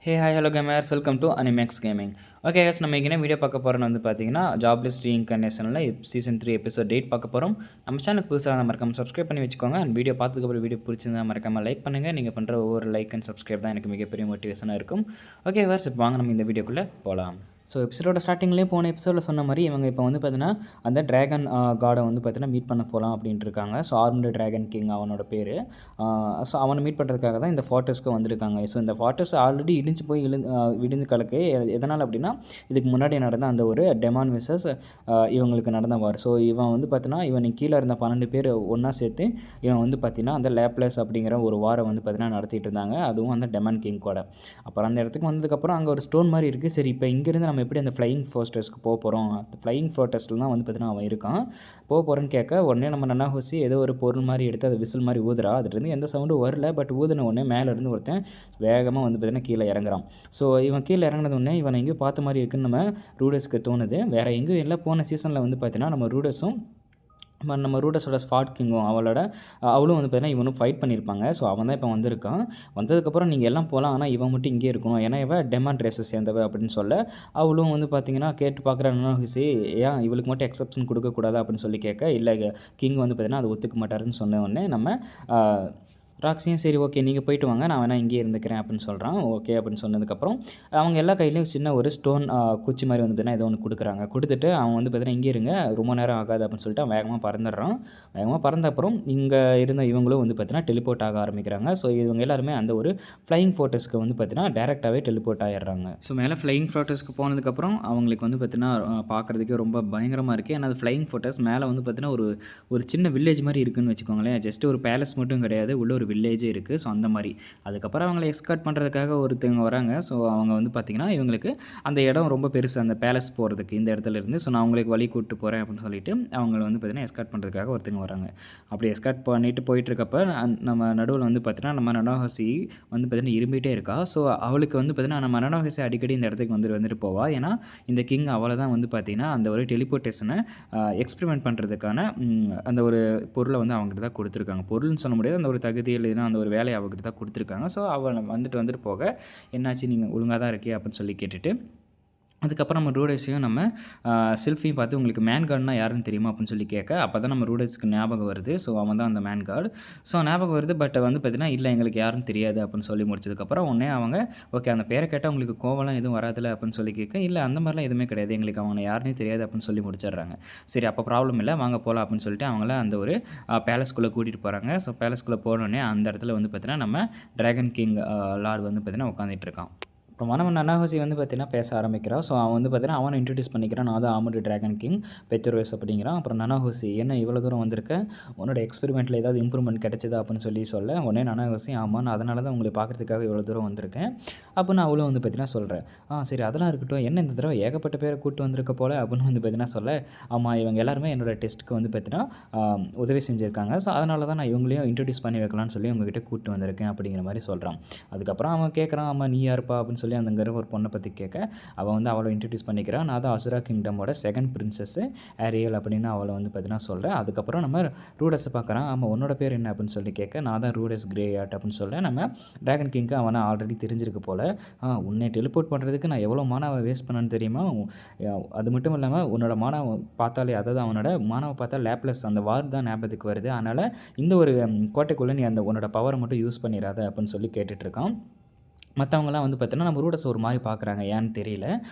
Hey hi hello gamers welcome to Animax gaming. Okay guys, நம்ம என்ன video பார்க்க போகிறோன்னு பார்த்தீங்கன்னா ஜாப்லெஸ் ரீஇன்கார்னேஷனில் சீசன் 3 எபிசோட் 8 பார்க்க போகிறோம். நம்ம சேனலுக்கு புதுசாக மறக்காம சப்ஸ்கிரைப் பண்ணி வச்சுக்கோங்க. அண்ட் வீடியோ பார்த்ததுக்கப்புறம் வீடியோ பிடிச்சிருந்தா மறக்காமல் லைக் பண்ணுங்கள். நீங்கள் பண்ணுற ஒவ்வொரு லைக் அண்ட் சப்ஸ்கிரைப் தான் எனக்கு மிகப்பெரிய மோட்டிவேஷனாக இருக்கும். ஓகே வேர்ஸ், இப்போ வாங்க நம்ம இந்த வீடியோக்குள்ளே போகலாம். ஸோ எபிசோட ஸ்டார்டிங்லேயே போன எபிசோடில் சொன்ன மாதிரி இவங்க இப்போ வந்து பார்த்தீங்கன்னா அந்த ட்ராகன் காடை வந்து பார்த்தீங்கன்னா மீட் பண்ண போகலாம் அப்படின்ட்டு இருக்காங்க. ஸோ ஆர்ம்டு ட்ராகன் கிங் அவனோட பேர். ஸோ அவனை மீட் பண்ணுறதுக்காக தான் இந்த ஃபார்ட்டஸ்க்கு வந்திருக்காங்க. ஸோ இந்த ஃபார்ட்டஸ் ஆல்ரெடி இடிஞ்சு போய் விடிஞ்சு கலக்கு. எதனால் அப்படின்னா இதுக்கு முன்னாடி நடந்த அந்த ஒரு டெமான் விசஸ் இவங்களுக்கு நடந்த வார். ஸோ இவன் வந்து பார்த்தீங்கன்னா இவன் கீழே இருந்த 12 பேர் ஒன்றா சேர்த்து இவன் வந்து பார்த்தீங்கன்னா அந்த லேப்லஸ் அப்படிங்கிற ஒரு வாரை வந்து பார்த்தீங்கன்னா நடத்திட்டு இருந்தாங்க. அதுவும் அந்த டெமான் கிங் கூட. அப்புறம் அந்த இடத்துக்கு வந்ததுக்கப்புறம் அங்கே ஒரு ஸ்டோன் மாதிரி இருக்குது. சரி, இப்போ இங்கேருந்து நம்ம எப்படி அந்த ஃப்ளையிங் ஃபோர்ட்ரஸ்க்கு போக போகிறோம், அந்த ஃப்ளையிங் ஃபோர்ட்ரஸில் தான் வந்து பார்த்தீங்கன்னா அவன் இருக்கான். போக போகிறேன்னு கேட்க உடனே நம்ம நன்னாஹோசி ஏதோ ஒரு பொருள் மாதிரி எடுத்து அது விசில் மாதிரி ஊதுறா. அதுலேருந்து எந்த சவுண்டும் வரல. பட் ஊதின உடனே மேலேருந்து ஒருத்தன் வேகமாக வந்து பார்த்தீங்கன்னா கீழே இறங்குறான். ஸோ இவன் கீழே இறங்கினது உடனே இவனை எங்கேயும் பார்த்த மாதிரி இருக்குன்னு நம்ம ரூடர்ஸ்க்கு தோணுது. வேறு எங்கேயும் இல்லை. போன சீசனில் வந்து பார்த்தீங்கன்னா நம்ம ரூடஸோட ஸ்பாட் கிங்கும் அவளும் வந்து பார்த்தீங்கன்னா இவனும் ஃபைட் பண்ணியிருப்பாங்க. ஸோ அவன் தான் இப்போ வந்திருக்கான். வந்ததுக்கப்புறம் நீங்கள் எல்லாம் போகலாம், ஆனால் இவன் மட்டும் இங்கே இருக்கணும், ஏன்னா இவன் டெமான் ரேஸை சேர்ந்தவ அப்படின்னு சொல்ல அவளும் வந்து பார்த்தீங்கன்னா கேட்டு பார்க்குறான்னு ஏன் இவளுக்கு மட்டும் எக்ஸப்ஷன் கொடுக்கக்கூடாது அப்படின்னு சொல்லி கேட்க, இல்லை கிங் வந்து பார்த்தீங்கன்னா அதை ஒத்துக்க மாட்டாருன்னு சொன்ன உடனே நம்ம ராக்ஸியும் சரி ஓகே நீங்கள் போயிட்டு வாங்க, நான் வேணால் இங்கேயே இருந்துக்கிறேன் அப்படின்னு சொல்கிறான். ஓகே அப்படின்னு சொன்னதுக்கப்புறம் அவங்க எல்லா கையிலையும் சின்ன ஒரு ஸ்டோன் குச்சி மாதிரி வந்து பார்த்தீங்கன்னா ஏதோ ஒன்று கொடுக்குறாங்க. கொடுத்துட்டு அவன் வந்து பார்த்தீங்கன்னா இங்கே இருங்க, ரொம்ப நேரம் ஆகாது அப்படின்னு சொல்லிட்டு அவன் வேகமாக பறந்துடுறான். வேகமாக பறந்த அப்புறம் இங்கே இருந்த இவங்களும் வந்து பார்த்தீங்கன்னா டெலிபோர்ட் ஆக ஆரம்பிக்கிறாங்க. ஸோ இவங்க எல்லாருமே அந்த ஒரு ஃப்ளையிங் ஃபோர்ட்ரஸ்க்கு வந்து பார்த்தீங்கன்னா டேரெக்டாகவே டெலிபோர்ட் ஆகிடுறாங்க. ஸோ மேலே ஃப்ளையிங் ஃபோர்ட்ரஸ்க்கு போனதுக்கப்புறம் அவங்களுக்கு வந்து பார்த்தீங்கன்னா பார்க்குறதுக்கே ரொம்ப பயங்கரமாக இருக்குது. ஏன்னா அது ஃப்ளையிங் ஃபோர்ட்ரஸ் மேலே வந்து பார்த்தீங்கன்னா ஒரு சின்ன வில்லேஜ் மாதிரி இருக்குதுன்னு வச்சுக்கோங்களேன். ஜஸ்ட் ஒரு பேலஸ் மட்டும் கிடையாது, உள்ள ஒரு வில்லேஜே இருக்குது. ஸோ அந்த மாதிரி அதுக்கப்புறம் அவங்களை எஸ்கார்ட் பண்ணுறதுக்காக ஒருத்தவங்க வராங்க. ஸோ அவங்க வந்து பார்த்திங்கன்னா இவங்களுக்கு அந்த இடம் ரொம்ப பெருசு, அந்த பேலஸ் போகிறதுக்கு இந்த இடத்துல இருந்து. ஸோ நான் அவங்களுக்கு வழி கூப்பிட்டு போகிறேன் அப்படின்னு சொல்லிட்டு அவங்கள வந்து பார்த்திங்கன்னா எஸ்கார்ட் பண்ணுறதுக்காக ஒருத்தவங்க வராங்க. அப்படி எஸ்கார்ட் பண்ணிட்டு போயிட்டுருக்கப்ப நம்ம நடுவில் வந்து பார்த்திங்கன்னா நம்ம நனாஹாசி வந்து பார்த்திங்கன்னா இரும்பிகிட்டே இருக்கா. ஸோ அவளுக்கு வந்து பார்த்திங்கன்னா நம்ம நனாஹாசி அடிக்கடி இந்த இடத்துக்கு வந்துட்டு போவா. ஏன்னா இந்த கிங் அவளை தான் வந்து பார்த்திங்கன்னா அந்த ஒரு டெலிபோர்ட்டேஷனை எக்ஸ்பெரிமெண்ட் பண்ணுறதுக்கான அந்த ஒரு பொருளை வந்து அவங்ககிட்ட தான் கொடுத்துருக்காங்க. பொருள்னு சொல்ல முடியாது, அந்த ஒரு தகுதி இல்லைன்னா அந்த ஒரு வேலையை அவகிட்ட தான் கொடுத்துருக்காங்க. ஸோ அவள் வந்துட்டு போக என்னாச்சு, நீங்கள் ஒழுங்காக தான் இருக்கே அப்படின்னு சொல்லி கேட்டுட்டு அதுக்கப்புறம் நம்ம ரூடர்ஸையும் நம்ம செல்ஃபையும் பார்த்து உங்களுக்கு மேன் கார்டுனா யாருன்னு தெரியுமா அப்படின்னு சொல்லி கேட்க, அப்போ தான் நம்ம ரூடர்ஸ்க்கு ஞாபகம் வருது. ஸோ அவன் தான் அந்த மேன் கார்டு. ஸோ ஞாபகம் வருது. பட் வந்து பார்த்தீங்கன்னா இல்லை எங்களுக்கு யாருன்னு தெரியாது அப்படின்னு சொல்லி முடிச்சதுக்கப்புறம் உடனே அவங்க ஓகே அந்த பேரை கேட்டால் உங்களுக்கு கோவலாம் எதுவும் வராதில்ல அப்படின்னு சொல்லி கேட்க, இல்லை அந்த மாதிரிலாம் எதுவுமே கிடையாது, எங்களுக்கு அவனை யாருன்னே தெரியாது அப்படின்னு சொல்லி முடிச்சிடுறாங்க. சரி அப்போ ப்ராப்ளம் இல்லை, வாங்க போகலாம் அப்படின்னு சொல்லிட்டு அவங்கள அந்த ஒரு பேலஸ்குள்ளே கூட்டிகிட்டு போகிறாங்க. ஸோ பேலஸ்குள்ளே போனோடனே அந்த இடத்துல வந்து பார்த்தீங்கன்னா நம்ம ட்ராகன் கிங் லார்டு வந்து பார்த்தீங்கன்னா உட்காந்துட்டு இருக்கான். அப்புறமா நம்ம நனாஹோசி வந்து பார்த்தீங்கன்னா பேச ஆரம்பிக்கிறான். ஸோ அவன் வந்து பார்த்தீங்கன்னா அவனை இன்ட்ரடியூஸ் பண்ணிக்கிறான். நான் தான் ஆர்ம்டு ட்ராகன் கிங் பெத்ரோஸ் அப்படிங்கிறான். அப்புறம் நனாஹோசி என்ன இவ்வளோ தூரம் வந்திருக்கேன், உன்னோட எக்ஸ்பெரிமெண்ட்டில் ஏதாவது இம்ப்ரூவ்மெண்ட் கிடைச்சதா அப்படின்னு சொல்ல உடனே நனாஹோசி ஆமாம் நான் அதனால தான் உங்களை பார்க்குறதுக்காக இவ்வளோ தூரம் வந்திருக்கேன் அப்படின்னு அவளும் வந்து பார்த்தீங்கன்னா சொல்கிறேன். சரி அதெல்லாம் இருக்கட்டும், என்ன இந்த தடவை ஏகப்பட்ட பேரை கூப்பிட்டு வந்திருக்க போல் அப்படின்னு வந்து பார்த்தீங்கன்னா சொல்ல, ஆமாம் இவங்க எல்லாருமே என்னோடய டெஸ்ட்டுக்கு வந்து பார்த்தீங்கன்னா உதவி செஞ்சுருக்காங்க. ஸோ அதனால தான் நான் இவங்களையும் இன்ட்ரடியூஸ் பண்ணி வைக்கலாம்னு சொல்லி உங்ககிட்ட கூப்பிட்டு வந்திருக்கேன் அப்படிங்கிற மாதிரி சொல்கிறான். அதுக்கப்புறம் அவன் கேட்குறான், ஆமாம் நீ யாருப்பா அப்படின்னு சொல்லி அந்த ஒரு பொண்ணை பற்றி கேட்க, அவள் வந்து அவளை இன்ட்ரடியூஸ் பண்ணிக்கிறான். நான் தான் அசுரா கிங்டமோட செகண்ட் பிரின்சஸ் ஏரியல் அப்படின்னு அவளை வந்து பார்த்தீங்கன்னா சொல்கிறேன். அதுக்கப்புறம் நம்ம ரூடஸை பார்க்குறான். ஆமாம் உன்னோட பேர் என்ன அப்படின்னு சொல்லி கேட்க, நான் தான் ரூடஸ் கிரேயாட் அப்படின்னு சொல்ல, நம்ம ட்ராகன் கிங்க்கு அவனை ஆல்ரெடி தெரிஞ்சிருக்கு போல். உன்னை டெலிபோர்ட் பண்ணுறதுக்கு நான் எவ்வளோ மானாவை வேஸ்ட் பண்ணேன்னு தெரியுமா, அது மட்டும் இல்லாமல் உன்னோட மானாவை பார்த்தாலே, அதாவது அவனோட மானாவை பார்த்தா லேப்லஸ் அந்த வார் தான் ஞாபகத்துக்கு வருது, அதனால் இந்த ஒரு கோட்டைக்குள்ளே நீ அந்த உன்னோட பவரை மட்டும் யூஸ் பண்ணிடாத அப்படின்னு சொல்லி கேட்டுட்ருக்கான். மற்றவங்களாம் வந்து பார்த்தீங்கன்னா நம்ம ரூடஸை ஒரு மாதிரி பார்க்குறாங்க, ஏன்னு தெரியல.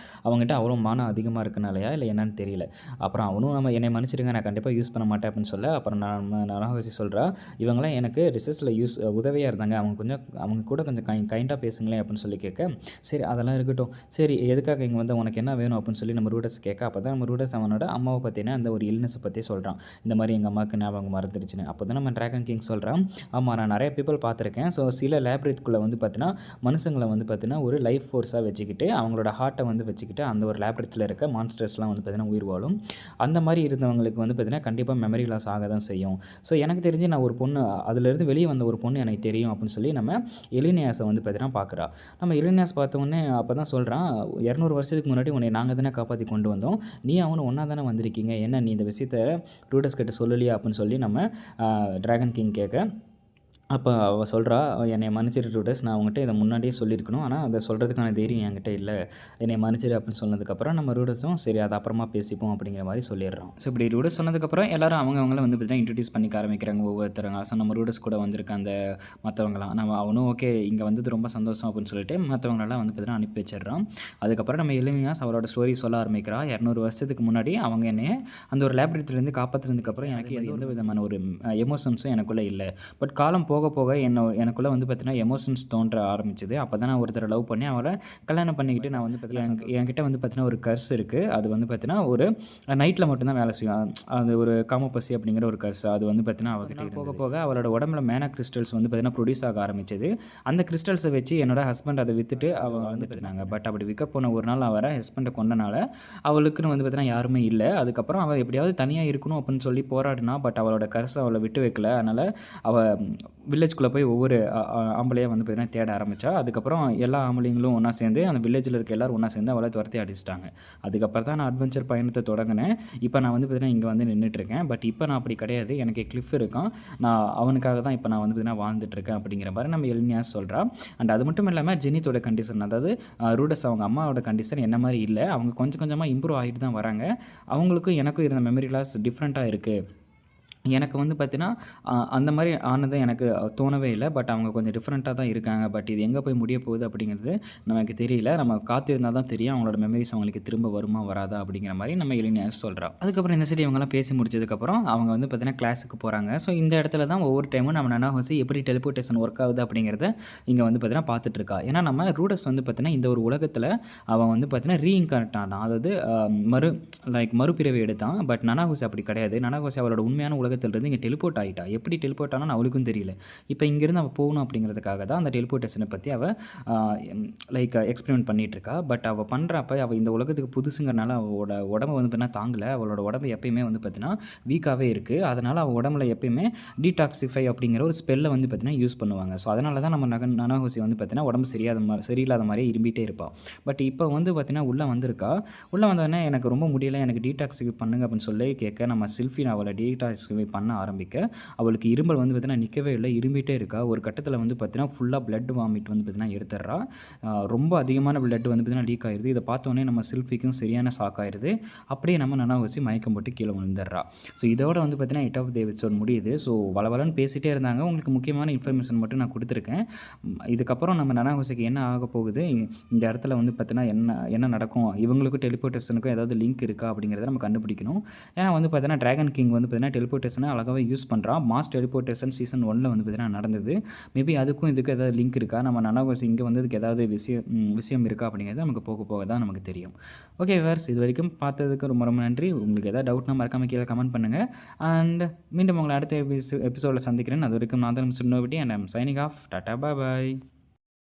அவங்ககிட்ட அவ்வளோ மானம் அதிகமாக இருக்கனாலையா இல்லை என்னன்னு தெரியல. அப்புறம் அவனும் நம்ம என்னை மன்னிச்சிடுங்க நான் கண்டிப்பாக யூஸ் பண்ண மாட்டேன் அப்படின்னு சொல்ல, அப்புறம் நம்ம நனாஹோசி சொல்கிறா, இவங்களாம் எனக்கு ரிசர்ச்சில் உதவியாக இருந்தாங்க, அவங்க கூட கொஞ்சம் கைண்டாக பேசுங்களேன் அப்படின்னு சொல்லி கேட்க, சரி அதெல்லாம் இருக்கட்டும், சரி எதுக்காக இங்கே வந்து உனக்கு என்ன வேணும் அப்படின்னு சொல்லி நம்ம ரூடஸ் கேட்க, அப்போ தான் நம்ம ரூடஸ் அவனோட அம்மாவை பற்றினா அந்த ஒரு இல்னஸை பற்றி சொல்கிறான். இந்த மாதிரி எங்கள் அம்மாவுக்கு ஞாபகம் மறந்துடுச்சுன்னு. அப்போ தான் நம்ம ட்ராகன் கிங் சொல்கிறான், ஆமாம் நான் நிறைய பீப்புள் பார்த்துருக்கேன். ஸோ சில லேப்ரேட்குள்ளே வந்து பார்த்தீங்கன்னா மனுஷங்களை வந்து பார்த்தீங்கன்னா ஒரு லைஃப் ஃபோர்ஸாக வச்சுக்கிட்டு அவங்களோட ஹார்ட்டை வந்து வச்சுக்கிட்டு அந்த ஒரு லேப்ரேட்டரியில் இருக்க மான்ஸ்டர்ஸ்லாம் வந்து பார்த்தீங்கன்னா உயிர் வாழும். அந்த மாதிரி இருந்தவங்களுக்கு வந்து பார்த்தீங்கன்னா கண்டிப்பாக மெமரி லாஸ் ஆக தான் செய்யும். ஸோ எனக்கு தெரிஞ்சு நான் ஒரு பொண்ணு அதிலேருந்து வெளியே வந்த ஒரு பொண்ணு எனக்கு தெரியும் அப்படின்னு சொல்லி நம்ம எலினியாஸை வந்து பார்த்தீங்கன்னா பார்க்குறா. நம்ம எலினியாஸ் பார்த்தோன்னே அப்போ தான் சொல்கிறான், 200 வருஷத்துக்கு முன்னாடி உன்னை நாங்கள் தானே காப்பாற்றி கொண்டு வந்தோம், நீ அவனு ஒன்றா தானே வந்திருக்கீங்க, என்ன நீ இந்த விஷயத்தை ரூடஸ் கிட்ட சொல்லலையா அப்படின்னு சொல்லி நம்ம ட்ராகன் கிங் கேட்க, அப்போ அவ சொல்றா, "என்னைய மன்னிச்சிடு டூடஸ். நான் உன்கிட்ட இத முன்னாடியே சொல்லியிருக்கணும். ஆனா, அத சொல்றதுக்கான தைரியம் என்கிட்ட இல்ல. என்னைய மன்னிச்சிடு" அப்படின்னு சொன்னதுக்கப்புறம் நம்ம ரூடஸும், "சரி அது அப்புறமா பேசிப்போம்" அப்படிங்கிற மாரி சொல்லிடுறான். ஸோ இப்படி ரூடஸ் சொன்னதுக்கப்புறம் எல்லாரும் அவங்கள வந்து பார்த்தீங்கன்னா, இன்ட்ரோடியூஸ் பண்ணிக்க ஆரம்பிக்கிறாங்க ஒவ்வொருத்தருங்க. ஸோ நம்ம ரூடஸ் கூட வந்திருக்க அந்த மத்தவங்கலாம். அவனும் ஓகே இங்க வந்தது ரொம்ப சந்தோஷம் அப்படின்னு சொல்லிட்டு மத்தவங்களலாம் வந்து பார்த்தீங்கன்னா அனுப்பி வச்சிடுறான். அதுக்கப்புறம் நம்ம எலிமினாஸ் அவளோட ஸ்டோரி சொல்ல ஆரம்பிக்கிறா. 200 வருஷத்துக்கு முன்னாடி அவங்க என்னைய அந்த ஒரு லேபரேட்டரிலேருந்து காப்பாத்துனதுக்கப்புறம் எனக்கு எந்த விதமான ஒரு எமோஷன்ஸும் எனக்குள்ள இல்ல. பட் காலம் போக போக எனக்குள்ள வந்து பார்த்தீங்கன்னா எமோஷன்ஸ் தோன்ற ஆரம்பிச்சது. அப்ப தான் நான் ஒருத்தர லவ் பண்ணி அவள கல்யாணம் பண்ணிக்கிட்டு நான் வந்து பார்த்தீங்கன்னா என்கிட்ட வந்து பார்த்தீங்கன்னா ஒரு கர்ஸ் இருக்கு. அது வந்து பார்த்தீங்கன்னா ஒரு நைட்ல மட்டும் தான் வேலை செய்யும். அது ஒரு காமோபசி அப்படிங்கிற ஒரு கர்ஸ். அது வந்து பார்த்தீங்கன்னா அவகிட்ட இருந்தது. போக போக அவளோட உடம்புல மேனா கிறிஸ்டல்ஸ் வந்து பார்த்தீங்கன்னா ப்ரொடியூஸ் ஆக ஆரம்பிச்சது. அந்த கிறிஸ்டல்ஸ வச்சு என்னோட ஹஸ்பண்ட் அத வித்துட்டு வந்துட்டு இருந்தாங்க. பட் அப்படி விற்க போன ஒரு நாள் அவ ஹஸ்பண்ட கொன்னனால அவளுக்குன்னு வந்து பார்த்தீங்கன்னா யாருமே இல்ல. அதுக்கப்புறம் அவ எப்படியாவது தனியா இருக்கணும் அப்படின்னு சொல்லி போராடினா. பட் அவளோட கர்ஸ் அவள விட்டு வைக்கல. அதனால அவ வில்லேஜ்குள்ள போய் ஒவ்வொரு ஆம்பளையா வந்து பார்த்தீங்கன்னா தேட ஆரம்பிச்சா. அதுக்கப்புறம் எல்லா ஆம்பளைங்களும் ஒண்ணா சேர்ந்து அந்த வில்லேஜ்ல இருக்க எல்லாரும் ஒண்ணா சேர்ந்து அவள துரத்தி அடிச்சுட்டாங்க. அதுக்கப்புறம் தான் நான் அட்வென்ச்சர் பயணத்த தொடங்குனேன். இப்ப நான் வந்து பார்த்தீங்கன்னா இங்க வந்து நின்னுட்டுருக்கேன். பட் இப்ப நான் அப்படி கிடையாது. எனக்கு கிளிஃப் இருக்கான். நான் அவனுக்காக தான் இப்ப நான் வந்து பார்த்தீங்கன்னா வாழ்ந்துட்டுருக்கேன் அப்படிங்கிற மாரி நம்ம எலினியாஸ் சொல்றா. அண்ட் அது மட்டும் இல்லாம ஜெனித்தோட கண்டிஷன் அதாவது ரூடஸ் அவங்க அம்மாவோட கண்டிஷன் என்ன மாரி இல்ல. அவங்க கொஞ்சம் கொஞ்சமா இம்ப்ரூவ் ஆகிட்டு தான் வராங்க. அவங்களுக்கும் எனக்கும் இருந்த மெமரி லாஸ் டிஃப்ரெண்ட்டா இருக்கு. எனக்கு வந்து பார்த்தீங்கன்னா, அந்த மாரி ஆனது எனக்கு தோணவே இல்ல. பட் அவங்க கொஞ்சம் டிஃப்ரெண்ட்டா தான் இருக்காங்க. பட் இது எங்க போய் முடிய போகுது அப்படிங்கிறது நமக்கு தெரியல. நம்ம காத்திருந்தா தான் தெரியும். அவங்களோட மெமரீஸ் அவங்களுக்கு திரும்ப வருமா? வராதா? அப்படிங்கிற மாரி நம்ம எலினியாஸ் சொல்றா. அதுக்கப்புறம் இந்த சைடு இவங்கலாம் பேசி முடிச்சதுக்கப்புறம் அவங்க வந்து பார்த்தீங்கன்னா, கிளாஸுக்கு போறாங்க. ஸோ இந்த இடத்துல தான் ஒவ்வொரு டைமும் நம்ம நனாஹோசி எப்படி டெலிபோர்டேஷன் ஒர்க் ஆகுது அப்படிங்கிறத இங்க வந்து பார்த்தீங்கன்னா பார்த்துட்டு இருக்கா. ஏன்னா நம்ம ரூடஸ் வந்து பார்த்தீங்கன்னா, இந்த ஒரு உலகத்துல அவன் வந்து பார்த்தீங்கன்னா, ரீஇன்கார்னேட் ஆனான். அதாவது மறுபிறவி எடுத்தான். பட் நனாஹோசி அப்படி கிடையாது. நனாஹோசி அவளோட உண்மையான உலகத்திலிருந்து இங்கே டெலிபோர்ட் ஆகிட்டா. எப்படி டெலிபோர்ட் ஆனான்னு அவளுக்கும் தெரியல. இப்போ இங்கேருந்து அவள் போகணும் அப்படிங்கிறதுக்காக தான் அந்த டெலிபோர்ட்டேஷனை பற்றி அவள் எக்ஸ்பெரிமெண்ட் பண்ணிகிட்டு இருக்கா. பட் அவள் பண்ணுறப்ப அவள் இந்த உலகத்துக்கு புதுசுங்கிறனால அவளோட உடம்பு வந்து பார்த்தீங்கன்னா தாங்கலை. அவளோட உடம்பு எப்பயுமே வந்து பார்த்தீங்கன்னா வீக்காகவே இருக்குது. அதனால் அவள் உடம்புல எப்பயுமே டீடாக்சிஃபை அப்படிங்கிற ஒரு ஸ்பெல்லை வந்து பார்த்தீங்கன்னா யூஸ் பண்ணுவாங்க. ஸோ அதனால தான் நம்ம நனாஹோசி வந்து பார்த்தீங்கன்னா உடம்பு சரியில்லாத மாதிரி இரும்பிகிட்டே இருப்பாள். பட் இப்போ வந்து பார்த்தீங்கன்னா உள்ளே வந்திருக்கா. உள்ளே வந்தோடனே எனக்கு ரொம்ப முடியலை, எனக்கு டீடாக்சிஃபை பண்ணுங்க அப்படின்னு சொல்லி கேட்க நம்ம செல்ஃபி அவளை டீடாக்சிஃபை பண்ண ஆரம்பிக்க அவளுக்கு இருமல் வந்து பார்த்தீங்கன்னா நிற்கவே இல்லை, இரும்பிகிட்டே இருக்கா. ஒரு கட்டத்தில் வந்து பார்த்தீங்கன்னா ஃபுல்லாக பிளட் வாமிட் வந்து பார்த்தீங்கன்னா எடுத்துடுறா. ரொம்ப அதிகமான பிளட் வந்து பார்த்தீங்கன்னா லீக் ஆயிடுது. இதை பார்த்தோன்னே நம்ம செல்ஃபிக்கும் சரியான ஷாக் ஆயிடுது. அப்படியே நம்ம நனாஹோசி மயக்கம் போட்டு கீழே விழுந்துடுறா. ஸோ இதோட வந்து பார்த்தீங்கன்னா எட் ஆஃப் தி எபிசோட் முடியுது. ஸோ வளவலன்னு பேசிகிட்டே இருந்தாங்க. உங்களுக்கு முக்கியமான இன்ஃபர்மேஷன் மட்டும் நான் கொடுத்துருக்கேன். இதுக்கப்புறம் நம்ம நனாஹோசிக்கு என்ன ஆக போகுது, இந்த இடத்துல வந்து பார்த்தீங்கன்னா என்ன நடக்கும், இவங்களுக்கும் டெலிபோர்ட்டேஷனுக்கும் ஏதாவது லிங்க் இருக்கா அப்படிங்கிறத நம்ம கண்டுபிடிக்கணும். ஏன்னா வந்து பார்த்தீங்கன்னா டிராகன் கிங் வந்து பார்த்தீங்கன்னா டெலிபோர்ட்டேஷனை அழகாகவே யூஸ் பண்ணுறான். மாஸ் டெலிபோர்ட்டேஷன் சீசன் 1ல வந்து பார்த்தீங்கன்னா நடந்தது. மேபி அதுக்கும் இதுக்கும் ஏதாவது லிங்க் இருக்கா, நம்ம நனாஹோசி இங்கே வந்ததுக்கு ஏதாவது விஷயம் இருக்கா அப்படிங்கிறது நமக்கு போக போக தான் நமக்கு தெரியும். ஓகே வியூவர்ஸ், இது வரைக்கும் பார்த்ததுக்கு ரொம்ப ரொம்ப நன்றி. உங்களுக்கு ஏதாவது டவுட்னா மறக்காம கீழே கமெண்ட் பண்ணுங்கள். அண்ட் மீண்டும் உங்களை அடுத்த எபிசோடில் சந்திக்கிறேன். அது வரைக்கும் நான் தான் mister Nobita and I am signing off. Tata bye bye.